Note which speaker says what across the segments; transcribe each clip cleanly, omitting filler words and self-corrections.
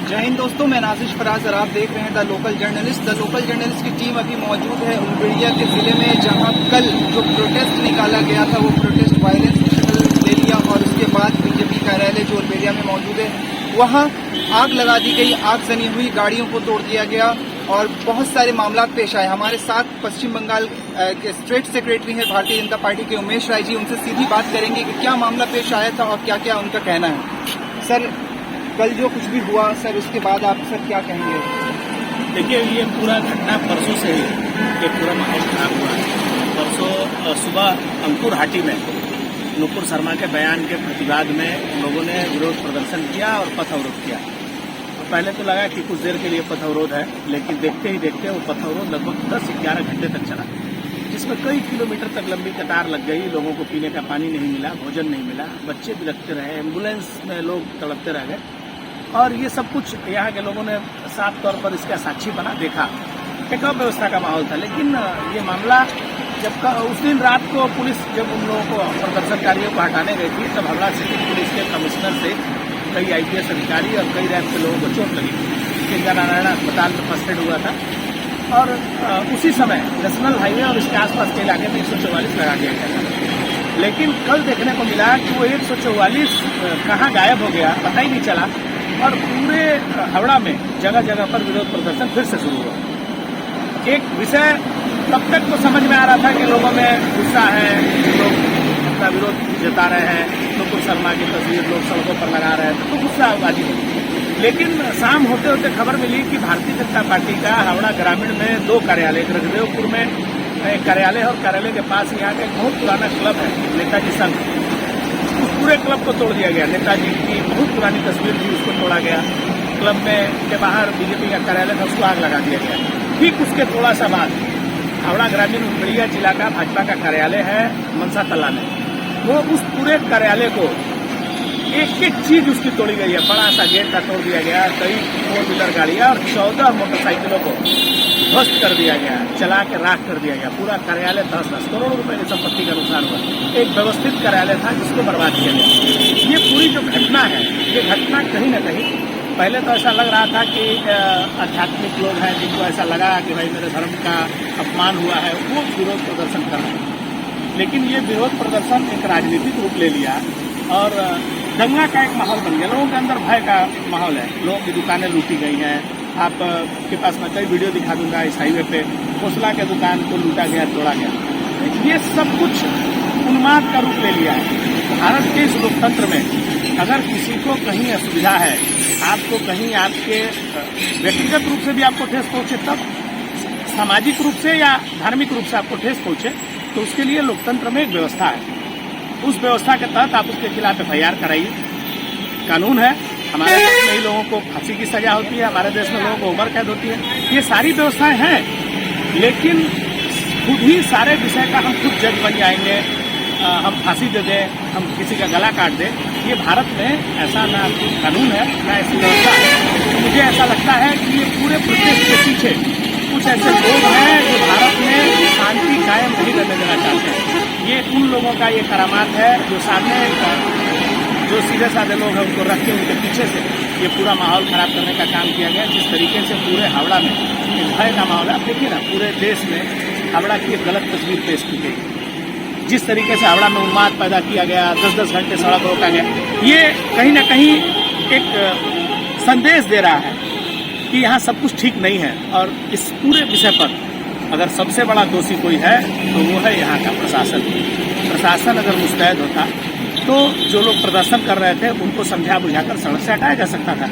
Speaker 1: जय हिंद दोस्तों, मैं नाजिश फराज और आप देख रहे हैं the local journalist. The local journalist की टीम अभी मौजूद है उमरिया के ज़िले में, जहां कल जो प्रोटेस्ट निकाला गया था वो प्रोटेस्ट वायलेंस की शक्ल ले लिया और उसके बाद बीजेपी कार्यालय जो उमरिया में मौजूद है वहां आग लगा दी गई, आगजनी हुई, गाड़ियों को तोड़ दिया गया और बहुत सारे मामला पेश आए। हमारे साथ पश्चिम बंगाल के स्टेट सेक्रेटरी हैं भारतीय जनता पार्टी के उमेश राय जी, उनसे सीधी बात करेंगे कि क्या मामला पेश आया था और क्या क्या उनका कहना है। सर, कल जो कुछ भी हुआ सर, उसके बाद आप सर क्या कहेंगे?
Speaker 2: देखिए, ये पूरा घटना परसों से ही ये पूरा माहौल खराब हुआ है। परसों सुबह अंकुर हाटी में नुपुर शर्मा के बयान के प्रतिवाद में लोगों ने विरोध प्रदर्शन किया और पथ अवरोध किया। पहले तो लगा कि कुछ देर के लिए पथ अवरोध है, लेकिन देखते ही देखते वो पथ अवरोध लगभग 10-11 घंटे तक चला, जिसमें कई किलोमीटर तक लंबी कतार लग गई। लोगों को पीने का पानी नहीं मिला, भोजन नहीं मिला, बच्चे बिलखते रहे, एम्बुलेंस में लोग तड़पते रह गए और ये सब कुछ यहाँ के लोगों ने साफ तौर पर इसका साक्षी बना देखा। एक अव्यवस्था का माहौल था। लेकिन ये मामला जब उस दिन रात को पुलिस जब उन लोगों को प्रदर्शनकारियों को हटाने गई थी, तब हावड़ा सिटी पुलिस के कमिश्नर से कई IPS अधिकारी और कई रैंक के लोगों को चोट लगी थी। किंगा नारायण अस्पताल में फर्स्ट एड हुआ था और उसी समय नेशनल हाईवे और इसके आसपास के इलाके में 144 लगा दिया गया था। लेकिन कल देखने को मिला कि वो 144 कहाँ गायब हो गया, पता ही नहीं चला और पूरे हावड़ा में जगह जगह पर विरोध प्रदर्शन फिर से शुरू हुआ। एक विषय तब तक तो समझ में आ रहा था कि लोगों में गुस्सा है, लोग अपना विरोध जता रहे हैं, नुपुर शर्मा की तस्वीर लोग सड़कों पर लगा रहे हैं, तो गुस्साबाजी नहीं। लेकिन शाम होते होते खबर मिली कि भारतीय जनता पार्टी का हावड़ा ग्रामीण में 2 कार्यालय, रघुदेवपुर में एक कार्यालय और कार्यालय के पास यहाँ का एक बहुत पुराना क्लब है नेताजी संघ, उस पूरे क्लब को तोड़ दिया गया। नेताजी की बहुत पुरानी तस्वीर थी, उसको तोड़ा गया। क्लब में के बाहर बीजेपी का कार्यालय था, उसको आग लगा दिया गया। ठीक उसके थोड़ा सा बाद हावड़ा ग्रामीण उमरिया जिला का भाजपा का कार्यालय है मनसा तला में, वो उस पूरे कार्यालय को एक एक चीज उसकी तोड़ी गई है। बड़ा सा गेट का तोड़ दिया गया, कई 4 व्हीलर गाड़ियां और 14 मोटरसाइकिलों को ध्वस्त कर दिया गया, चला के राख कर दिया गया। पूरा कार्यालय 10-10 करोड़ रुपए की संपत्ति का नुकसान हुआ। एक व्यवस्थित कार्यालय था जिसको बर्बाद किया गया। ये पूरी जो घटना है, ये घटना कहीं न कहीं, पहले तो ऐसा लग रहा था कि आध्यात्मिक लोग हैं जिनको ऐसा लगा कि भाई मेरे धर्म का अपमान हुआ है, वो विरोध प्रदर्शन कर रहे हैं। लेकिन ये विरोध प्रदर्शन एक राजनीतिक रूप ले लिया और दंगा का एक माहौल बन गया। लोगों के अंदर भय का माहौल है, लोगों की दुकानें लूटी गई हैं। आप के पास मैं कई वीडियो दिखा दूंगा, इस हाईवे पे खोसला के दुकान को लूटा गया, तोड़ा गया। ये सब कुछ उन्माद का रूप ले लिया है। भारत के इस लोकतंत्र में अगर किसी को कहीं असुविधा है, आपको कहीं आपके व्यक्तिगत रूप से भी आपको ठेस पहुंचे, तब सामाजिक रूप से या धार्मिक रूप से आपको ठेस पहुंचे, तो उसके लिए लोकतंत्र में एक व्यवस्था है। उस व्यवस्था के तहत आप उसके खिलाफ FIR कराइए। कानून है, हमारे देश में ही लोगों को फांसी की सजा होती है, हमारे देश में लोगों को उम्र कैद होती है। ये सारी व्यवस्थाएं हैं, लेकिन खुद ही सारे विषय का हम खुद जज बन जाएंगे, हम फांसी दे दें, हम किसी का गला काट दें। ये भारत में ऐसा ना कानून है ना ऐसी व्यवस्था है। तो मुझे ऐसा लगता है कि ये पूरे प्रोटेस्ट के पीछे कुछ ऐसे लोग हैं जो भारत में शांति कायम नहीं करने देना चाहते हैं। ये उन लोगों का ये करामात है जो सामने जो सीधे साधे लोग हैं उनको रख के उनके पीछे से ये पूरा माहौल खराब करने का काम किया गया। जिस तरीके से पूरे हावड़ा में एक भय का माहौल है, आप देखिए ना, पूरे देश में हावड़ा की एक गलत तस्वीर पेश की गई। जिस तरीके से हावड़ा में उन्माद पैदा किया गया, 10-10 घंटे सड़क रोका गया, ये कहीं न कहीं एक संदेश दे रहा है कि यहाँ सब कुछ ठीक नहीं है। और इस पूरे विषय पर अगर सबसे बड़ा दोषी कोई है तो वो है यहाँ का प्रशासन। प्रशासन अगर मुस्तैद होता तो जो लोग प्रदर्शन कर रहे थे उनको समझा बुझाकर सड़क से हटाया जा सकता था।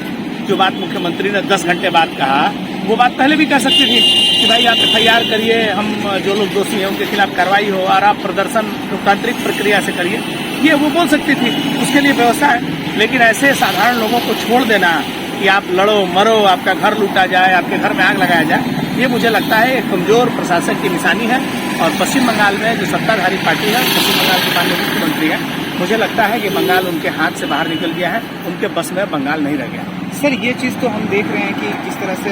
Speaker 2: जो बात मुख्यमंत्री ने 10 घंटे बाद कहा, वो बात पहले भी कह सकती थी कि भाई आप FIR करिए, हम जो लोग दोषी हैं उनके खिलाफ कार्रवाई हो और आप प्रदर्शन लोकतांत्रिक प्रक्रिया से करिए, ये वो बोल सकती थी, उसके लिए व्यवस्था है। लेकिन ऐसे साधारण लोगों को छोड़ देना कि आप लड़ो मरो, आपका घर लूटा जाए, आपके घर में आग लगाया जाए, ये मुझे लगता है एक कमजोर प्रशासन की निशानी है। और पश्चिम बंगाल में जो सत्ताधारी पार्टी है, पश्चिम बंगाल के माननीय मुख्यमंत्री है, मुझे लगता है कि बंगाल उनके हाथ से बाहर निकल गया है, उनके बस में बंगाल नहीं रह गया।
Speaker 1: सर, ये चीज़ तो हम देख रहे हैं कि जिस तरह से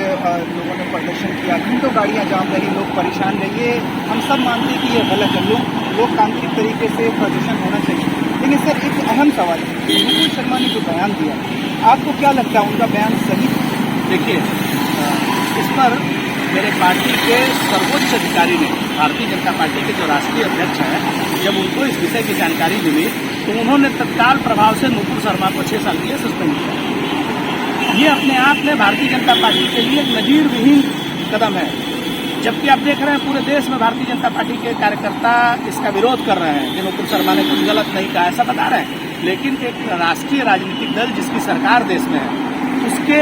Speaker 1: लोगों ने प्रदर्शन किया, घंटों गाड़ियां जाम रही, लोग परेशान रहे, ये हम सब मानते हैं कि ये गलत है। लोकतांत्रिक तरीके से प्रदर्शन होना चाहिए। लेकिन सर, एक अहम सवाल है, नुपुर शर्मा ने जो बयान दिया, आपको क्या लगता है उनका बयान सही
Speaker 2: देखिए, इस पर मेरे पार्टी के सर्वोच्च अधिकारी ने, भारतीय जनता पार्टी के जो राष्ट्रीय अध्यक्ष हैं, जब उनको इस विषय की जानकारी मिली तो उन्होंने तत्काल प्रभाव से नुपुर शर्मा को 6 साल के लिए सस्पेंड किया। ये अपने आप में भारतीय जनता पार्टी के लिए एक नजीर विहीन कदम है। जबकि आप देख रहे हैं पूरे देश में भारतीय जनता पार्टी के कार्यकर्ता इसका विरोध कर रहे हैं कि नुपुर शर्मा ने कुछ गलत नहीं कहा, ऐसा बता रहे हैं। लेकिन एक राष्ट्रीय राजनीतिक दल जिसकी सरकार देश में है, उसके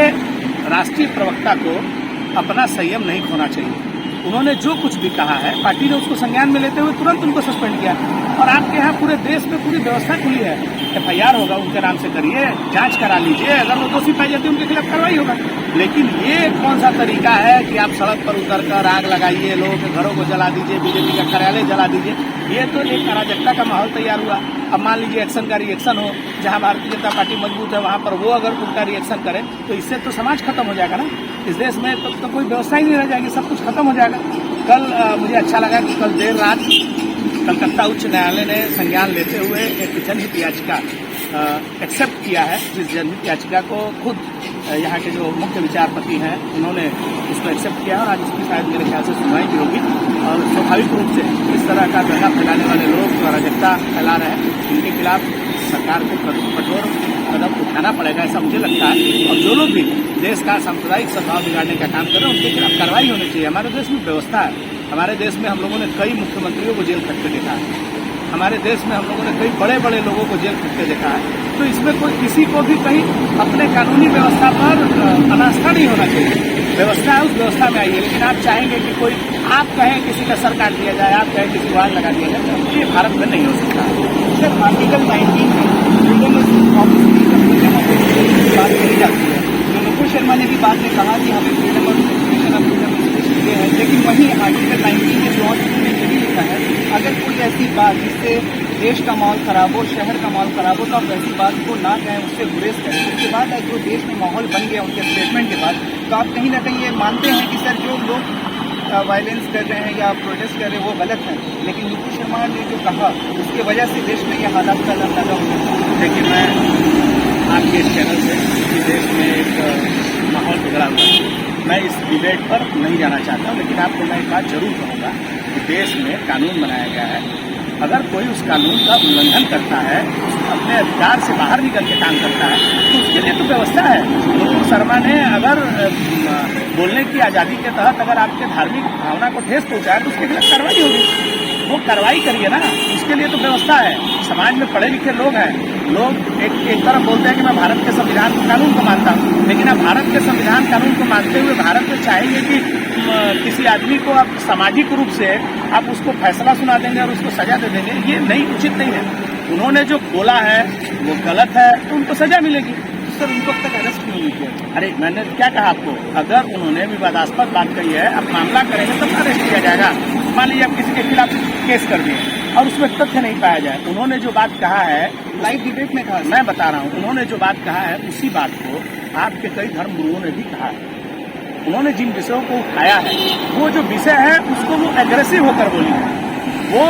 Speaker 2: राष्ट्रीय प्रवक्ता को अपना संयम नहीं खोना चाहिए। उन्होंने जो कुछ भी कहा है, पार्टी ने उसको संज्ञान में लेते हुए तुरंत उनको सस्पेंड किया। और आपके यहाँ पूरे देश में पूरी व्यवस्था खुली है, FIR होगा, उनके नाम से करिए, जांच करा लीजिए, अगर वो दोषी पाए जाते हैं उनके खिलाफ कार्रवाई होगा। लेकिन ये कौन सा तरीका है कि आप सड़क पर उतर कर आग लगाइए, लोगों के घरों को जला दीजिए, बीजेपी का कार्यालय जला दीजिए। ये तो एक अराजकता का माहौल तैयार हुआ। अब मान लीजिए एक्शन का रिएक्शन हो, जहां भारतीय जनता पार्टी मजबूत है वहां पर वो अगर उनका रिएक्शन करे तो इससे तो समाज खत्म हो जाएगा ना। इस देश में तो कोई व्यवस्था ही नहीं रह जाएगी, सब कुछ खत्म हो जाएगा। कल मुझे अच्छा लगा कि कल देर रात कलकत्ता उच्च न्यायालय ने संज्ञान लेते हुए एक जनहित याचिका एक्सेप्ट किया है। जिस जनहित याचिका को खुद यहाँ के जो मुख्य विचारपति हैं उन्होंने उसको एक्सेप्ट किया और आज उसकी शायद मेरे ख्याल से सुनवाई भी होगी। और स्वाभाविक रूप से इस तरह का दंगा फैलाने वाले लोग जो अराजकता फैला रहे हैं उनके खिलाफ सरकार को कठोर कदम उठाना पड़ेगा, ऐसा मुझे लगता है। और जो लोग भी देश का सांप्रदायिक सद्भाव बिगाड़ने का काम कर रहे हैं उनके खिलाफ कार्रवाई होनी चाहिए। हमारे देश में व्यवस्था है, हमारे देश में हम लोगों ने कई मुख्यमंत्रियों को जेल खटके देखा है, हमारे देश में हम लोगों ने कई बड़े बड़े लोगों को जेल खटके देखा है। तो इसमें कोई किसी को भी कहीं अपने कानूनी व्यवस्था पर अनास्था नहीं होना चाहिए। व्यवस्था है, उस व्यवस्था में आइए। लेकिन आप चाहेंगे कि कोई आप कहें किसी का सर काट दिया जाए, आप कहें किसी को आग लगा दिया जाए, तो ये भारत में नहीं हो सकता।
Speaker 1: सर, आर्टिकल 19 में फ्रीडम ऑफ स्पीच की बात कही जाती है। तो नुपुर शर्मा ने भी बाद में कहा कि हमें फ्रीडम ऑफ एक्सप्रेशन और फ्रीडम ऑफ स्पीच मिले हैं, लेकिन वहीं आर्टिकल 19 के क्लॉज में यही लिखा है अगर कोई ऐसी बात जिससे देश का माहौल खराब हो, शहर का माहौल खराब हो, तो आप ऐसी बात को ना कहें, उससे गुरेज करें। उसके बाद जो देश में माहौल बन गया उनके स्टेटमेंट के बाद, तो आप कहीं ना कहीं ये मानते हैं कि सर जो लोग वायलेंस कर रहे हैं या प्रोटेस्ट कर रहे हैं वो गलत है। लेकिन नुपुर शर्मा ने जो कहा उसकी वजह से देश में ये हालात का लगा हुआ है।
Speaker 2: देखिए, मैं आपके इस चैनल से कि देश में एक माहौल बिगड़ा हुआ है, मैं इस डिबेट पर नहीं जाना चाहता। लेकिन आपको मैं एक बात जरूर कहूँगा कि देश में कानून बनाया गया है, अगर कोई उस कानून का उल्लंघन करता है, अपने अधिकार से बाहर निकल के काम करता है, तो उसके लिए तो व्यवस्था है। नुपुर शर्मा ने अगर बोलने की आज़ादी के तहत अगर आपके धार्मिक भावना को ठेस पहुंचाया तो उसके खिलाफ कार्रवाई होगी। वो कार्रवाई करिए ना, उसके लिए तो व्यवस्था है। समाज में पढ़े लिखे लोग हैं, लोग एक तरफ बोलते हैं कि मैं भारत के संविधान कानून को मानता हूँ, लेकिन आप भारत के संविधान कानून को मानते हुए भारत में चाहेंगे कि किसी आदमी को आप सामाजिक रूप से आप उसको फैसला सुना देंगे और उसको सजा दे देंगे, ये नहीं, उचित नहीं है। उन्होंने जो बोला है वो गलत है तो उनको सजा मिलेगी।
Speaker 1: सर, उनको अब तक अरेस्ट क्यों नहीं किया?
Speaker 2: अरे मैंने क्या कहा आपको, अगर उन्होंने विवादास्पद बात कही है, अब मामला करेंगे तब अरेस्ट किया जाएगा। मान लीजिए आप किसी के खिलाफ केस कर दिए और उसमें तथ्य नहीं पाया जाए, उन्होंने जो बात कहा है
Speaker 1: लाइव डिबेट में कहा,
Speaker 2: मैं बता रहा हूँ, उन्होंने जो बात कहा है उसी बात को आपके कई धर्म गुरुओं ने भी कहा है। उन्होंने जिन विषयों को उठाया है, वो जो विषय है उसको वो एग्रेसिव होकर बोली है, वो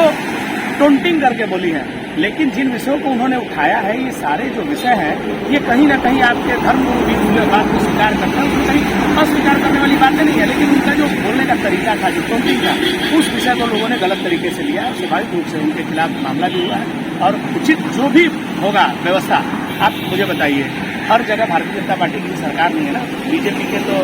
Speaker 2: टोंटिंग करके बोली है। लेकिन जिन विषयों को उन्होंने उठाया है, ये सारे जो विषय हैं, ये कहीं ना कहीं आपके धर्म गुरु भी उस बात को स्वीकार करते हैं, उसको कहीं अस्वीकार करने वाली बातें नहीं है। लेकिन उनका जो बोलने का तरीका था, जो टोंटिंग था, उस विषय को लोगों ने गलत तरीके से लिया। स्वाभाविक रूप से उनके खिलाफ मामला भी हुआ है और उचित जो भी होगा व्यवस्था, आप मुझे बताइए। हर जगह भारतीय जनता पार्टी की सरकार नहीं है ना। बीजेपी के तो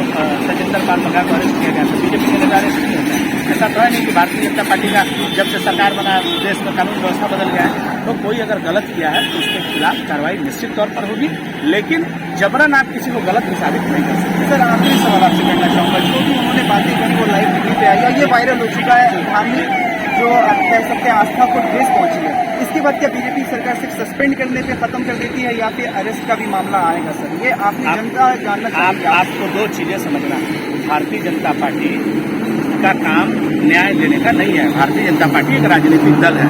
Speaker 2: सचिंदर पाल मगा को अरेस्ट किया गया था, बीजेपी के नेता अरेस्ट नहीं होता है। ऐसा तो है नहीं कि भारतीय जनता पार्टी का जब से सरकार बना देश में कानून व्यवस्था बदल गया है। तो कोई अगर गलत किया है तो उसके खिलाफ कार्रवाई निश्चित तौर पर होगी, लेकिन जबरन आप किसी को गलत भी साबित नहीं कर सकते।
Speaker 1: सर, आखिरी सवाल आपसे करना चाहूँगा, जो भी उन्होंने बातें करी वो लाइव टीवी पे आई और ये वायरल हो चुका है, धार्मिक जो आप कह सकते हैं आस्था को ठेस पहुंची है। इसके बाद क्या बीजेपी सरकार सिर्फ सस्पेंड करने पे खत्म कर देती है या फिर अरेस्ट का भी मामला आएगा? सर, ये आपने जनता जानना चाहिए।
Speaker 2: आपको दो चीजें समझना, भारतीय जनता पार्टी का काम न्याय देने का नहीं है। भारतीय जनता पार्टी एक राजनीतिक दल है।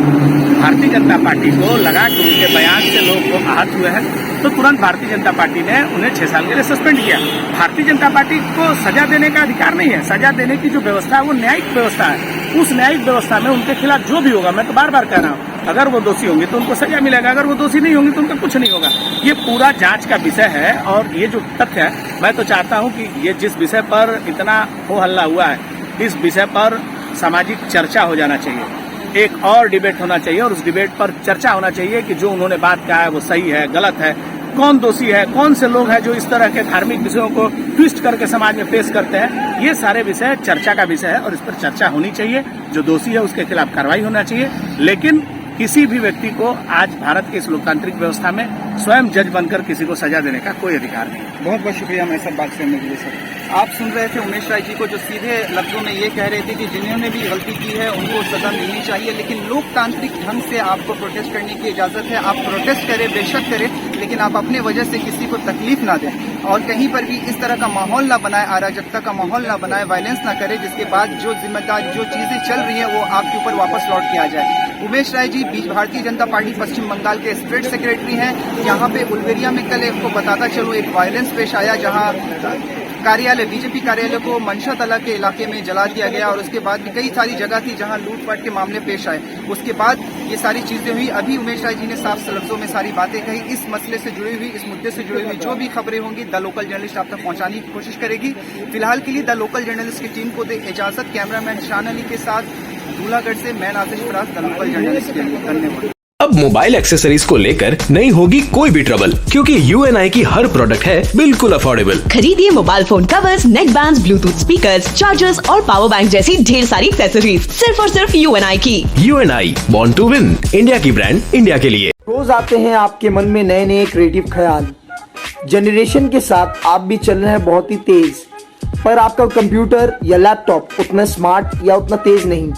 Speaker 2: भारतीय जनता पार्टी को लगा कि उनके बयान से लोग आहत हुए हैं तो तुरंत भारतीय जनता पार्टी ने उन्हें 6 साल के लिए सस्पेंड किया। भारतीय जनता पार्टी को सजा देने का अधिकार नहीं है। सजा देने की जो व्यवस्था है वो न्यायिक व्यवस्था है। उस न्यायिक व्यवस्था में उनके खिलाफ जो भी होगा, मैं तो बार बार कह रहा हूँ, अगर वो दोषी होंगे तो उनको सजा मिलेगा, अगर वो दोषी नहीं होंगे तो उनका कुछ नहीं होगा। ये पूरा जांच का विषय है और ये जो तथ्य है, मैं तो चाहता हूं कि ये जिस विषय पर इतना हो हल्ला हुआ है, इस विषय पर सामाजिक चर्चा हो जाना चाहिए, एक और डिबेट होना चाहिए और उस डिबेट पर चर्चा होना चाहिए कि जो उन्होंने बात कहा है वो सही है, गलत है, कौन दोषी है, कौन से लोग हैं जो इस तरह के धार्मिक विषयों को ट्विस्ट करके समाज में पेश करते हैं। ये सारे विषय चर्चा का विषय है और इस पर चर्चा होनी चाहिए। जो दोषी है उसके खिलाफ कार्रवाई होना चाहिए, लेकिन किसी भी व्यक्ति को आज भारत के इस लोकतांत्रिक व्यवस्था में स्वयं जज बनकर किसी को सजा देने का कोई अधिकार नहीं।
Speaker 1: बहुत बहुत शुक्रिया हमारे साथ बात करने के लिए सर। आप सुन रहे थे उमेश राय जी को, जो सीधे लफ्जों में ये कह रहे थे कि जिन्होंने भी गलती की है उनको सजा मिलनी चाहिए, लेकिन लोकतांत्रिक ढंग से आपको प्रोटेस्ट करने की इजाजत है। आप प्रोटेस्ट करें, बेशक करें, लेकिन आप अपने वजह से किसी को तकलीफ ना दें और कहीं पर भी इस तरह का माहौल ना बनाए, अराजकता का माहौल ना बनाए, वायलेंस ना करें, जिसके बाद जो जिम्मेदार जो चीजें चल रही हैं वो आपके ऊपर वापस लौट के आ जाए। उमेश राय जी भारतीय जनता पार्टी पश्चिम बंगाल के स्टेट सेक्रेटरी हैं। यहाँ पे उलवेरिया में कल आपको बताता चलो एक वायलेंस पेश आया, जहाँ कार्यालय बीजेपी कार्यालय को मनशा तला के इलाके में जला दिया गया और उसके बाद भी कई सारी जगह थी जहां लूटपाट के मामले पेश आए। उसके बाद ये सारी चीजें हुई। अभी उमेश राय जी ने साफ लफ्जों में सारी बातें कही। इस मसले से जुड़ी हुई, इस मुद्दे से जुड़ी हुई जो भी खबरें होंगी द लोकल जर्नलिस्ट आप तक पहुंचाने की कोशिश करेगी। फिलहाल के लिए द लोकल जर्नलिस्ट की टीम को दे इजाजत। कैमरामैन शान अली के साथ दूल्हागढ़ से मैं Nazish Faraz, the local journalist के लिए धन्यवाद।
Speaker 3: अब मोबाइल एक्सेसरीज को लेकर नहीं होगी कोई भी ट्रबल, क्योंकि UNI की हर प्रोडक्ट है बिल्कुल अफोर्डेबल।
Speaker 4: खरीदिए मोबाइल फोन कवर्स, नेक बैंड्स, ब्लूटूथ स्पीकर्स, चार्जर्स और पावर बैंक जैसी ढेर सारी एक्सेसरीज सिर्फ और सिर्फ UNI की।
Speaker 3: UNI, born to win, India की ब्रांड, इंडिया के लिए।
Speaker 5: रोज आते हैं आपके मन में नए नए क्रिएटिव ख्याल। जनरेशन के साथ आप भी चल रहे हैं बहुत ही तेज, पर आपका कंप्यूटर या लैपटॉप उतना स्मार्ट या उतना तेज नहीं।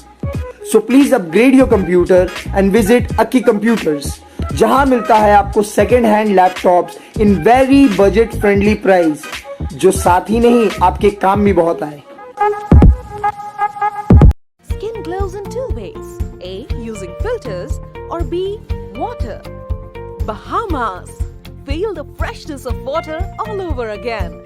Speaker 5: So please upgrade your computer and visit Aki Computers, जहां मिलता है आपको second hand laptops in very budget friendly price, जो साथ ही नहीं आपके काम भी बहुत आए।
Speaker 4: Skin glows in two ways: A, using filters, or B, water. Bahamas. Feel the freshness of water all over again.